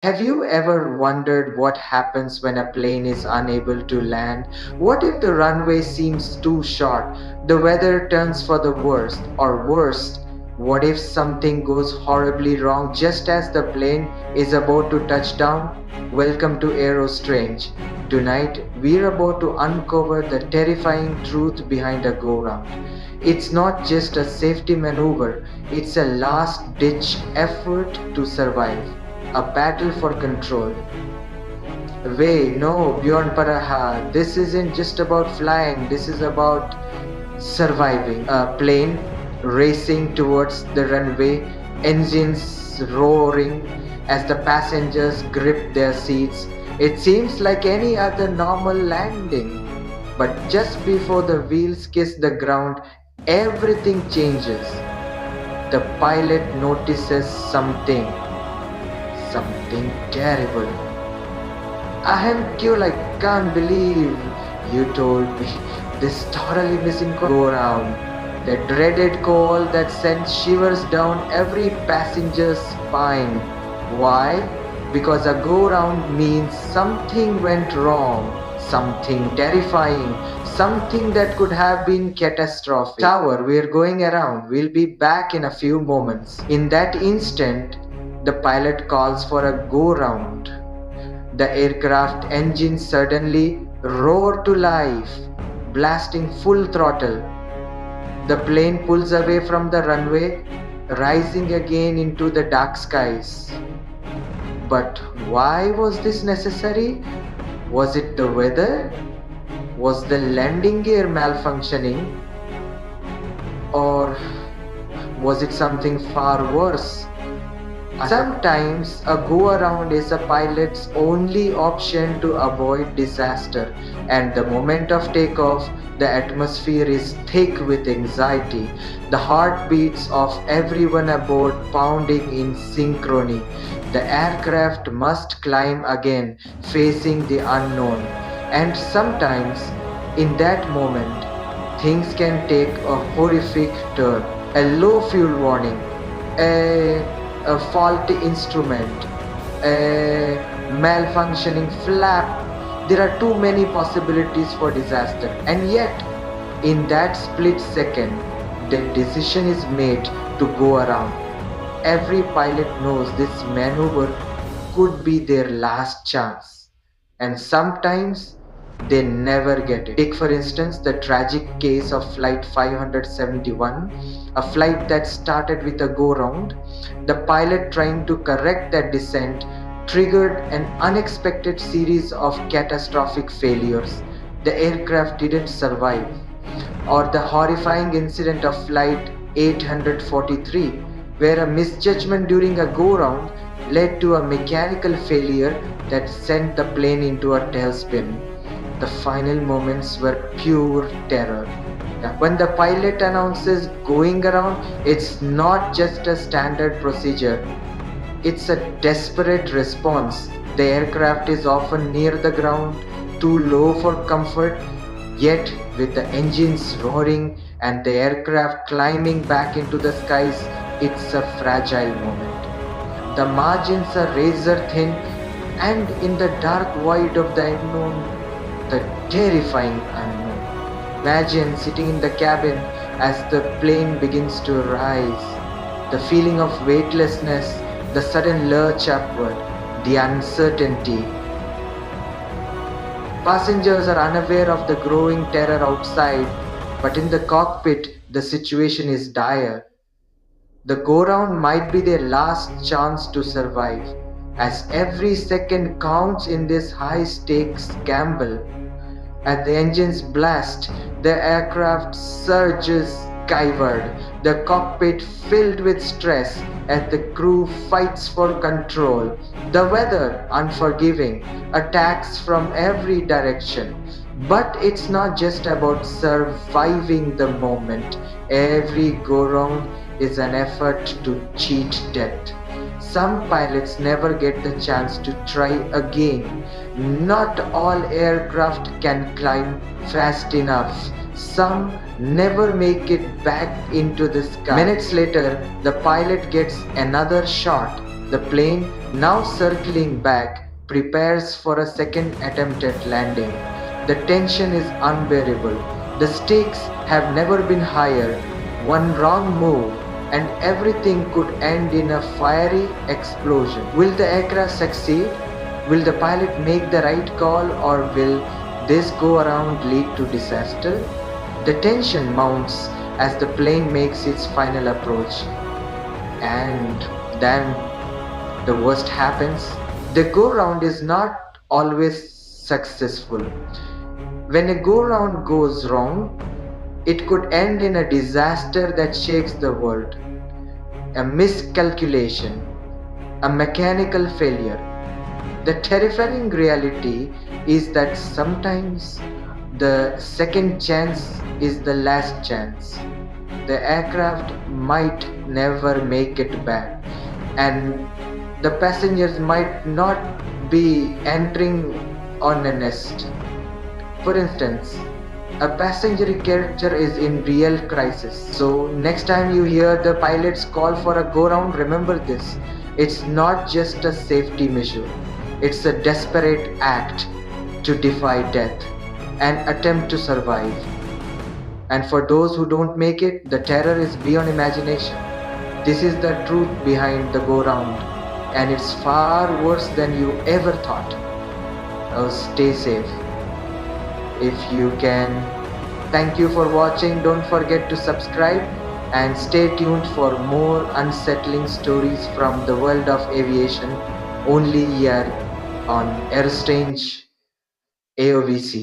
Have you ever wondered what happens when a plane is unable to land? What if the runway seems too short? The weather turns for the worst, or worst, what if something goes horribly wrong just as the plane is about to touch down? Welcome to Aero Strange. Tonight, we're about to uncover the terrifying truth behind a go round. It's not just a safety maneuver, it's a last ditch effort to survive, a battle for control. Wait, no, Bjorn Paraha, this isn't just about flying, this is about surviving. A plane racing towards the runway, engines roaring as the passengers grip their seats. It seems like any other normal landing. But just before the wheels kiss the ground, everything changes. The pilot notices something terrible. I can't believe you told me this totally missing go around. The dreaded call that sends shivers down every passenger's spine. Why? Because a go round means something went wrong, something terrifying, something that could have been catastrophic. Tower, we're going around. We'll be back in a few moments. In that instant, the pilot calls for a go round. The aircraft engines suddenly roar to life, blasting full throttle. The plane pulls away from the runway, rising again into the dark skies. But why was this necessary? Was it the weather? Was the landing gear malfunctioning? Or was it something far worse? Sometimes a go around is a pilot's only option to avoid disaster, and the moment of takeoff, the atmosphere is thick with anxiety, the heartbeats of everyone aboard pounding in synchrony. The aircraft must climb again, facing the unknown, and sometimes, in that moment, things can take a horrific turn. A low fuel warning, a a faulty instrument, a malfunctioning flap. There are too many possibilities for disaster, and yet, in that split second, the decision is made to go around. Every pilot knows this maneuver could be their last chance, and sometimes they never get it. Take, for instance, the tragic case of Flight 571, a flight that started with a go round. The pilot trying to correct that descent triggered an unexpected series of catastrophic failures. The aircraft didn't survive. Or the horrifying incident of Flight 843, where a misjudgment during a go round led to a mechanical failure that sent the plane into a tailspin. The final moments were pure terror. When the pilot announces going around, it's not just a standard procedure, it's a desperate response. The aircraft is often near the ground, too low for comfort, yet with the engines roaring and the aircraft climbing back into the skies, it's a fragile moment. The margins are razor thin, and in the dark void of the unknown, the terrifying unknown. Imagine sitting in the cabin as the plane begins to rise. The feeling of weightlessness, the sudden lurch upward, the uncertainty. Passengers are unaware of the growing terror outside, but in the cockpit, the situation is dire. The go round might be their last chance to survive, as every second counts in this high stakes gamble. As the engines blast, the aircraft surges skyward, the cockpit filled with stress as the crew fights for control. The weather, unforgiving, attacks from every direction. But it's not just about surviving the moment. Every go round is an effort to cheat death. Some pilots never get the chance to try again. Not all aircraft can climb fast enough. Some never make it back into the sky. Minutes later, the pilot gets another shot. The plane, now circling back, prepares for a second attempt at landing. The tension is unbearable. The stakes have never been higher. One wrong move and everything could end in a fiery explosion. Will the aircraft succeed? Will the pilot make the right call, or will this go around lead to disaster? The tension mounts as the plane makes its final approach. And then the worst happens. The go round is not always successful. When a go round goes wrong, it could end in a disaster that shakes the world. A miscalculation, a mechanical failure. The terrifying reality is that sometimes the second chance is the last chance. The aircraft might never make it back, and the passengers might not be entering on a nest. For instance, a passenger character is in real crisis. So next time you hear the pilots call for a go round, remember this. It's not just a safety measure. It's a desperate act to defy death and attempt to survive. And for those who don't make it, the terror is beyond imagination. This is the truth behind the go round, and it's far worse than you ever thought. Stay safe if you can. Thank you for watching. Don't forget to subscribe and stay tuned for more unsettling stories from the world of aviation only here on Aero Strange AOVC.